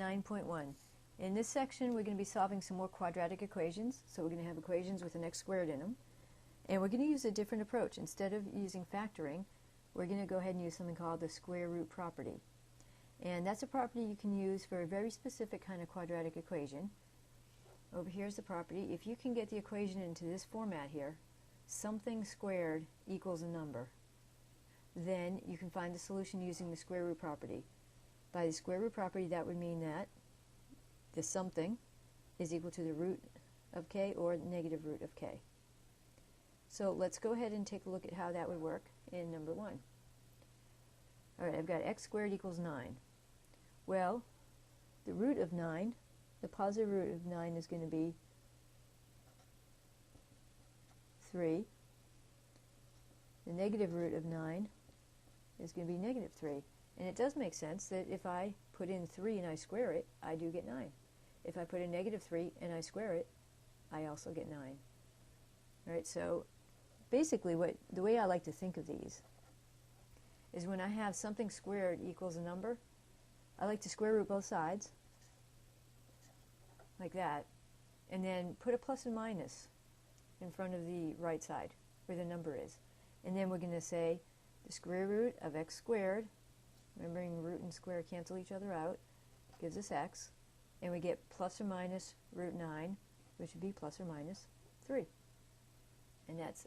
9.1. In this section we're going to be solving some more quadratic equations. So we're going to have equations with an x squared in them. And we're going to use a different approach. Instead of using factoring, we're going to go ahead and use something called the square root property. And that's a property you can use for a very specific kind of quadratic equation. Over here is the property. If you can get the equation into this format here, something squared equals a number, then you can find the solution using the square root property. By the square root property, that would mean that the something is equal to the root of k or negative root of k. So let's go ahead and take a look at how that would work in number 1. Alright, I've got x squared equals 9. Well, the root of 9, the positive root of 9 is going to be 3. The negative root of 9 is going to be negative 3. And it does make sense that if I put in 3 and I square it, I do get 9. If I put in negative 3 and I square it, I also get 9. Alright, so basically the way I like to think of these is when I have something squared equals a number, I like to square root both sides, like that, and then put a plus and minus in front of the right side where the number is. And then we're going to say the square root of x squared, remembering root and square cancel each other out, gives us x, and we get plus or minus root 9, which would be plus or minus 3. And that's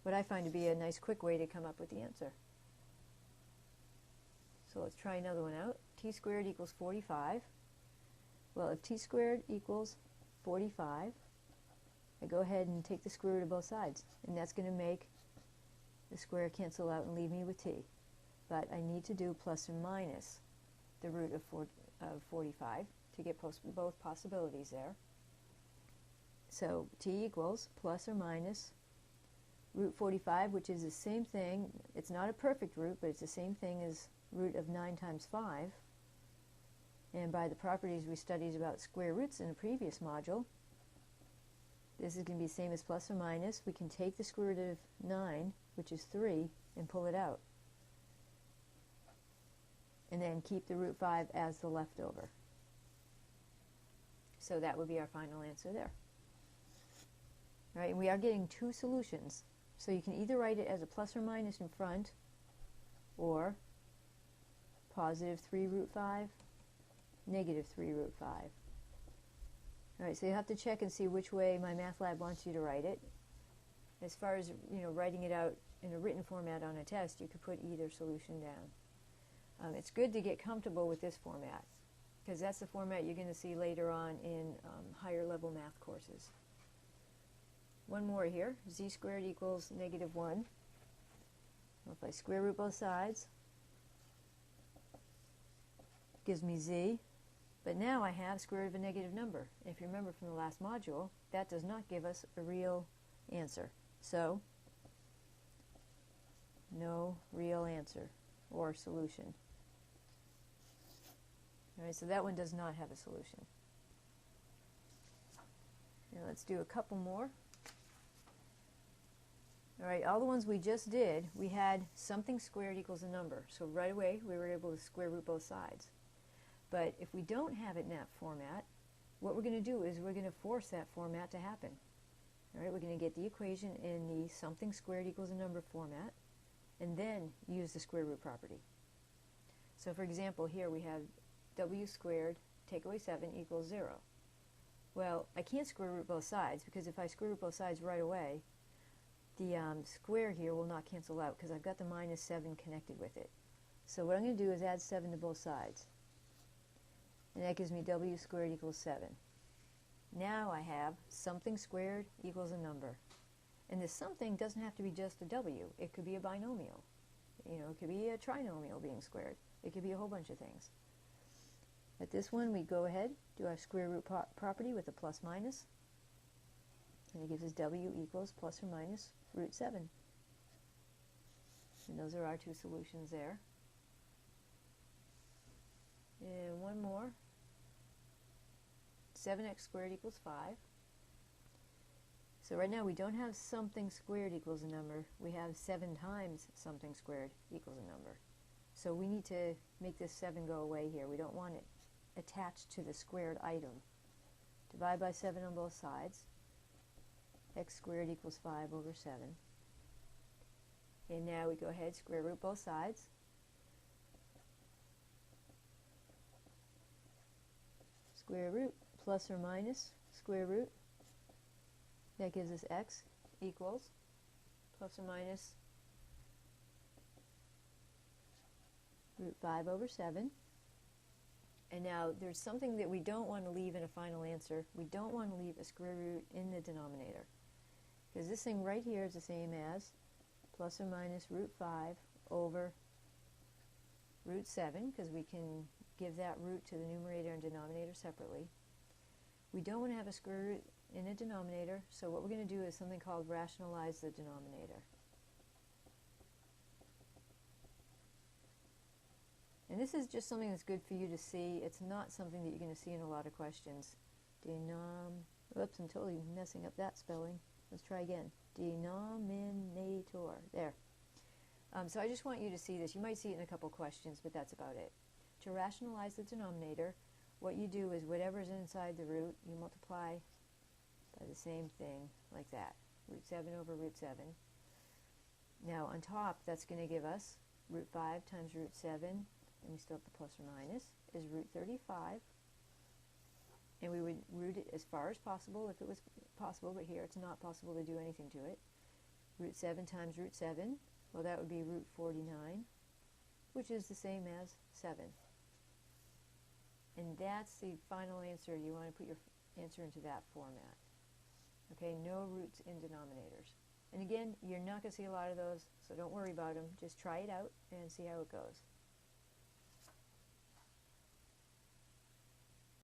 what I find to be a nice quick way to come up with the answer. So let's try another one out. T squared equals 45. Well, if t squared equals 45, I go ahead and take the square root of both sides, and that's going to make the square cancel out and leave me with t. But I need to do plus or minus the root of 45 to get both possibilities there. So t equals plus or minus root 45, which is the same thing. It's not a perfect root, but it's the same thing as root of 9 times 5. And by the properties we studied about square roots in a previous module, this is going to be the same as plus or minus. We can take the square root of 9, which is 3, and pull it out. And then keep the root 5 as the leftover. So that would be our final answer there. All right, and we are getting two solutions. So you can either write it as a plus or minus in front, or positive 3 root 5, negative 3 root 5. All right, so you have to check and see which way my math lab wants you to write it. As far as writing it out in a written format on a test, you could put either solution down. It's good to get comfortable with this format, because that's the format you're going to see later on in higher level math courses. One more here, z squared equals negative 1. Well, if I square root both sides, it gives me z. But now I have square root of a negative number. If you remember from the last module, that does not give us a real answer. So, no real answer or solution. Alright, so that one does not have a solution. Now let's do a couple more. Alright, all the ones we just did, we had something squared equals a number. So right away we were able to square root both sides. But if we don't have it in that format, what we're going to do is we're going to force that format to happen. Alright, we're going to get the equation in the something squared equals a number format, and then use the square root property. So for example, here we have w squared take away 7 equals 0. Well, I can't square root both sides, because if I square root both sides right away, the square here will not cancel out, because I've got the minus 7 connected with it. So what I'm going to do is add 7 to both sides. And that gives me w squared equals 7. Now I have something squared equals a number. And this something doesn't have to be just a w. It could be a binomial. It could be a trinomial being squared. It could be a whole bunch of things. At this one, we go ahead, do our square root property with a plus minus. And it gives us w equals plus or minus root 7. And those are our two solutions there. And one more. 7x squared equals 5. So right now we don't have something squared equals a number. We have 7 times something squared equals a number. So we need to make this 7 go away here. We don't want it attached to the squared item. Divide by 7 on both sides. X squared equals 5 over 7. And now we go ahead, square root both sides. Square root plus or minus square root. That gives us x equals plus or minus root 5 over 7. And now there's something that we don't want to leave in a final answer. We don't want to leave a square root in the denominator, because this thing right here is the same as plus or minus root 5 over root 7, because we can give that root to the numerator and denominator separately. We don't want to have a square root in a denominator, so what we're going to do is something called rationalize the denominator. And this is just something that's good for you to see. It's not something that you're going to see in a lot of questions. Oops, I'm totally messing up that spelling. Let's try again. Denominator. There. So I just want you to see this. You might see it in a couple questions, but that's about it. To rationalize the denominator, what you do is whatever's inside the root, you multiply by the same thing, like that. Root 7 over root 7. Now on top, that's going to give us root 5 times root 7, and we still have the plus or minus, is root 35. And we would root it as far as possible if it was possible, but here it's not possible to do anything to it. Root 7 times root 7, well, that would be root 49, which is the same as 7. And that's the final answer. You want to put your answer into that format. Okay, no roots in denominators. And again, you're not going to see a lot of those, so don't worry about them. Just try it out and see how it goes.